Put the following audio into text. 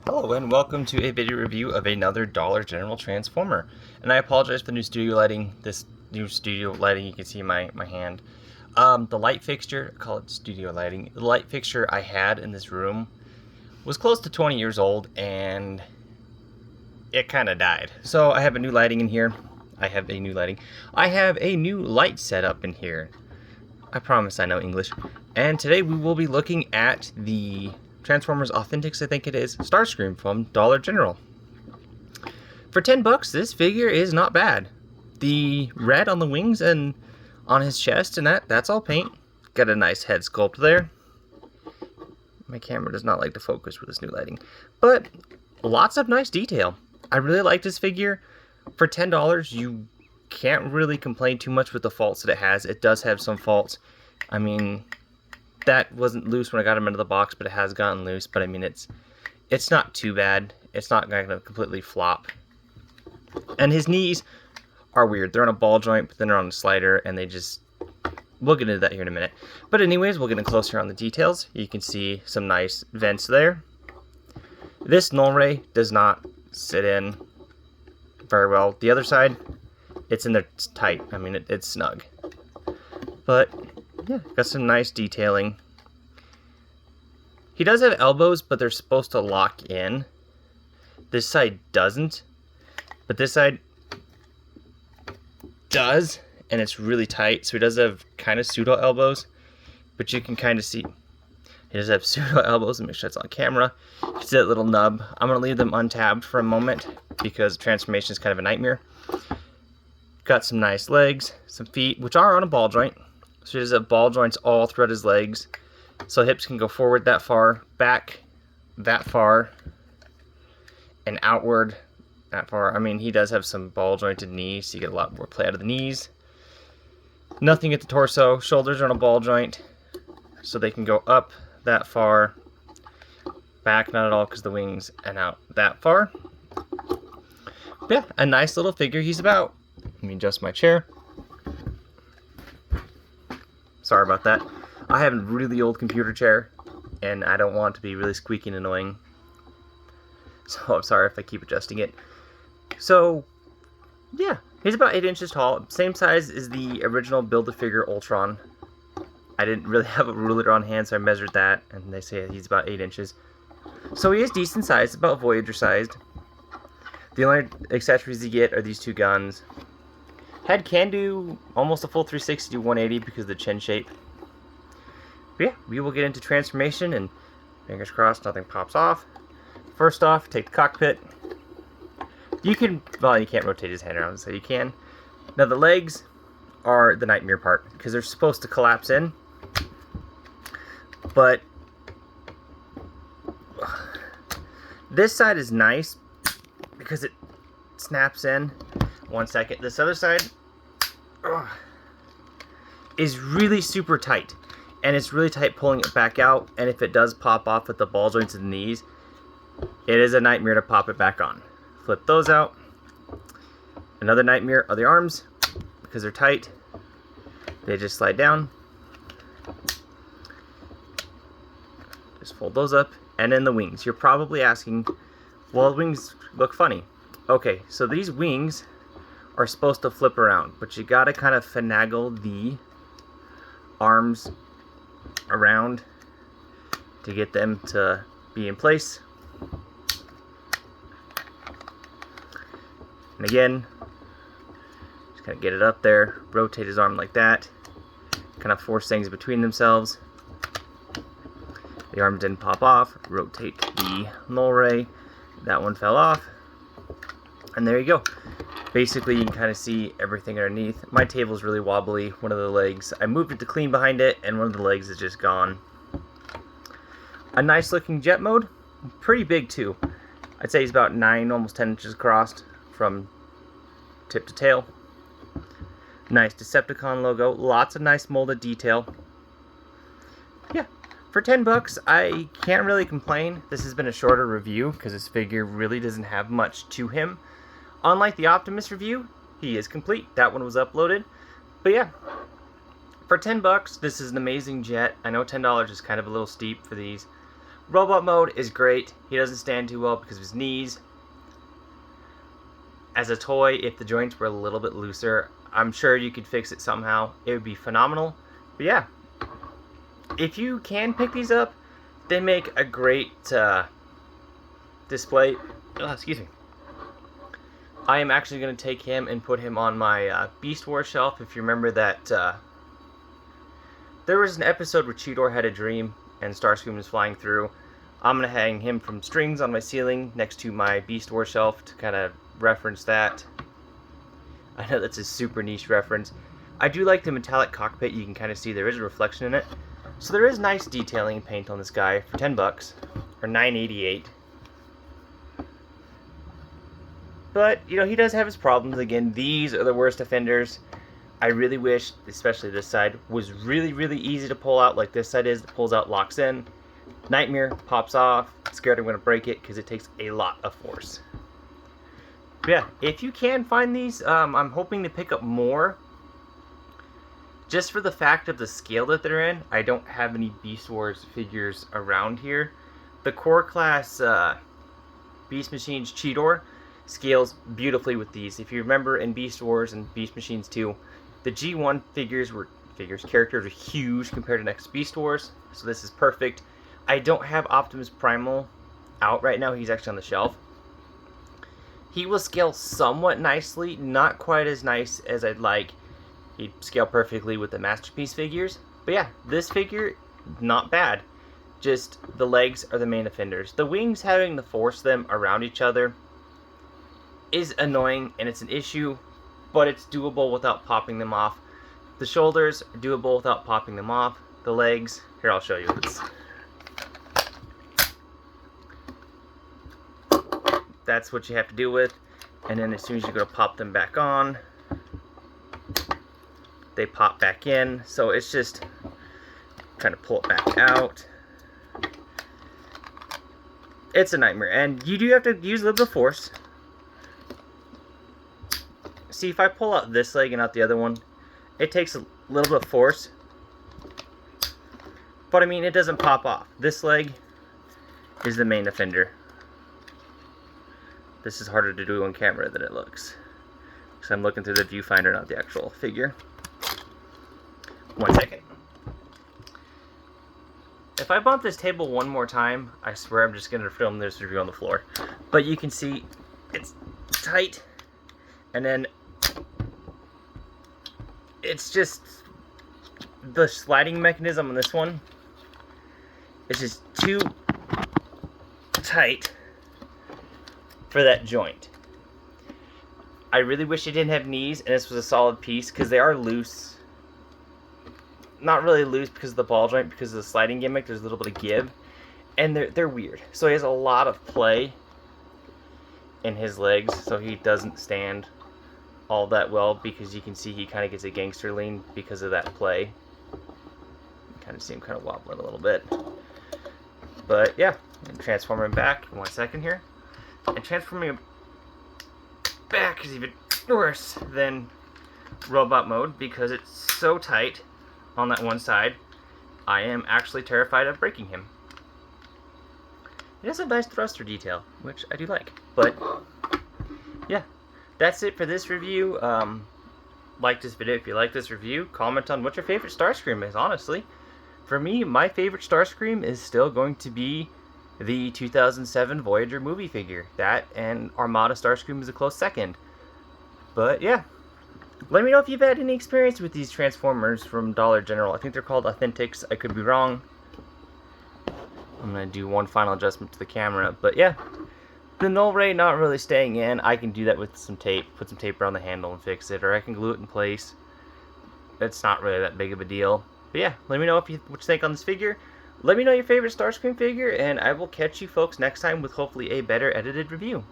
Hello and welcome to a video review of another Dollar General Transformer. And I apologize for the new studio lighting. This new studio lighting, you can see my hand. The light fixture, I call it studio lighting. The light fixture I had in this room was close to 20 years old and it kind of died. So I have a new lighting in here. I have a new light setup in here. I promise I know English. And today we will be looking at the Transformers Authentics, I think it is, Starscream from Dollar General. For 10 bucks, this figure is not bad. The red on the wings and on his chest and that's all paint. Got a nice head sculpt there. My camera does not like to focus with this new lighting. But lots of nice detail. I really like this figure. For $10, you can't really complain too much with the faults that it has. It does have some faults. I mean, that wasn't loose when I got him into the box, but it has gotten loose. But I mean, it's not too bad. It's not going to completely flop. And his knees are weird. They're on a ball joint, but then they're on a slider, and they just... We'll get into that here in a minute. But anyways, we'll get in closer on the details. You can see some nice vents there. This null ray does not sit in very well. The other side, it's in there tight. I mean, it's snug. But yeah, got some nice detailing. He does have elbows, but they're supposed to lock in. This side doesn't, but this side does, and it's really tight. So he does have kind of pseudo elbows, but you can kind of see he does have pseudo elbows. Let me make sure that's on camera. You see that little nub. I'm going to leave them untabbed for a moment because transformation is kind of a nightmare. Got some nice legs, some feet, which are on a ball joint. So he does have ball joints all throughout his legs. So hips can go forward that far, back that far, and outward that far. I mean, he does have some ball jointed knees, so you get a lot more play out of the knees. Nothing at the torso. Shoulders are on a ball joint, so they can go up that far, back not at all because the wings, and out that far. But yeah, a nice little figure. He's about, let me adjust my chair. Sorry about that. I have a really old computer chair, and I don't want it to be really squeaky and annoying. So I'm sorry if I keep adjusting it. So, yeah, he's about 8 inches tall. Same size as the original Build-A-Figure Ultron. I didn't really have a ruler on hand, so I measured that, and they say he's about 8 inches. So he is decent sized, about Voyager sized. The only accessories you get are these two guns. Head can do almost a full 360 to 180 because of the chin shape. But yeah, we will get into transformation, and fingers crossed nothing pops off. First off, take the cockpit. You can, well, you can't rotate his head around, so you can. Now the legs are the nightmare part because they're supposed to collapse in. But this side is nice because it snaps in. 1 second. This other side is really super tight, and it's really tight pulling it back out, and if it does pop off at the ball joints of the knees, it is a nightmare to pop it back on. Flip those out. Another nightmare are the arms because they're tight. They just slide down. Just fold those up, and then the wings. You're probably asking, well, the wings look funny. Okay, so these wings are supposed to flip around, but you gotta kind of finagle the arms around to get them to be in place. And again, just kind of get it up there, rotate his arm like that, kind of force things between themselves. The arm didn't pop off, rotate the null ray, that one fell off, and there you go. Basically, you can kind of see everything underneath. My table's really wobbly. One of the legs, I moved it to clean behind it, and one of the legs is just gone. A nice looking jet mode. Pretty big too. I'd say he's about 9, almost 10 inches across from tip to tail. Nice Decepticon logo. Lots of nice molded detail. Yeah, for 10 bucks, I can't really complain. This has been a shorter review because this figure really doesn't have much to him. Unlike the Optimus review, he is complete. That one was uploaded. But yeah, for 10 bucks, this is an amazing jet. I know $10 is kind of a little steep for these. Robot mode is great. He doesn't stand too well because of his knees. As a toy, if the joints were a little bit looser, I'm sure you could fix it somehow. It would be phenomenal. But yeah, if you can pick these up, they make a great display. Oh, excuse me. I am actually going to take him and put him on my Beast Wars shelf. If you remember that, there was an episode where Cheetor had a dream and Starscream was flying through. I'm going to hang him from strings on my ceiling next to my Beast Wars shelf to kind of reference that. I know that's a super niche reference. I do like the metallic cockpit. You can kind of see there is a reflection in it. So there is nice detailing and paint on this guy for 10 bucks, or $9.88. But, you know, he does have his problems. Again, these are the worst offenders. I really wish, especially this side, was really, really easy to pull out like this side is. It pulls out, locks in. Nightmare, pops off. Scared I'm going to break it because it takes a lot of force. But yeah, if you can find these, I'm hoping to pick up more. Just for the fact of the scale that they're in, I don't have any Beast Wars figures around here. The core class Beast Machines Cheetor scales beautifully with these. If you remember in Beast Wars and Beast Machines 2, the G1 characters are huge compared to next Beast Wars, so this is perfect. I don't have Optimus Primal out right now. He's actually on the shelf. He will scale somewhat nicely, not quite as nice as I'd like. He'd scale perfectly with the Masterpiece figures. But yeah, this figure, not bad. Just the legs are the main offenders. The wings, having to force them around each other is annoying, and it's an issue, but it's doable without popping them off. The shoulders are doable without popping them off. The legs, here, I'll show you this. That's what you have to deal with. And then as soon as you go to pop them back on, they pop back in. So it's just kind of pull it back out. It's a nightmare. And you do have to use a little bit of force. See, if I pull out this leg and not the other one, it takes a little bit of force. But I mean, it doesn't pop off. This leg is the main offender. This is harder to do on camera than it looks. So I'm looking through the viewfinder, not the actual figure. 1 second. If I bump this table one more time, I swear I'm just going to film this review on the floor. But you can see it's tight. And then it's just the sliding mechanism on this one is just too tight for that joint. I really wish it didn't have knees and this was a solid piece, because they are loose. Not really loose because of the ball joint, because of the sliding gimmick. There's a little bit of give, and they're weird. So he has a lot of play in his legs, so he doesn't stand all that well, because you can see he kind of gets a gangster lean because of that play. You kind of see him kind of wobbling a little bit. But yeah, transform him back in 1 second here. And transforming him back is even worse than robot mode, because it's so tight on that one side. I am actually terrified of breaking him. It has a nice thruster detail, which I do like. But yeah, that's it for this review. Like this video if you like this review. Comment on what your favorite Starscream is, honestly. For me, my favorite Starscream is still going to be the 2007 Voyager movie figure. That and Armada Starscream is a close second. But yeah, let me know if you've had any experience with these Transformers from Dollar General. I think they're called Authentics. I could be wrong. I'm going to do one final adjustment to the camera. But yeah, the null ray not really staying in. I can do that with some tape. Put some tape around the handle and fix it. Or I can glue it in place. It's not really that big of a deal. But yeah, let me know what you think on this figure. Let me know your favorite Starscream figure, and I will catch you folks next time with hopefully a better edited review.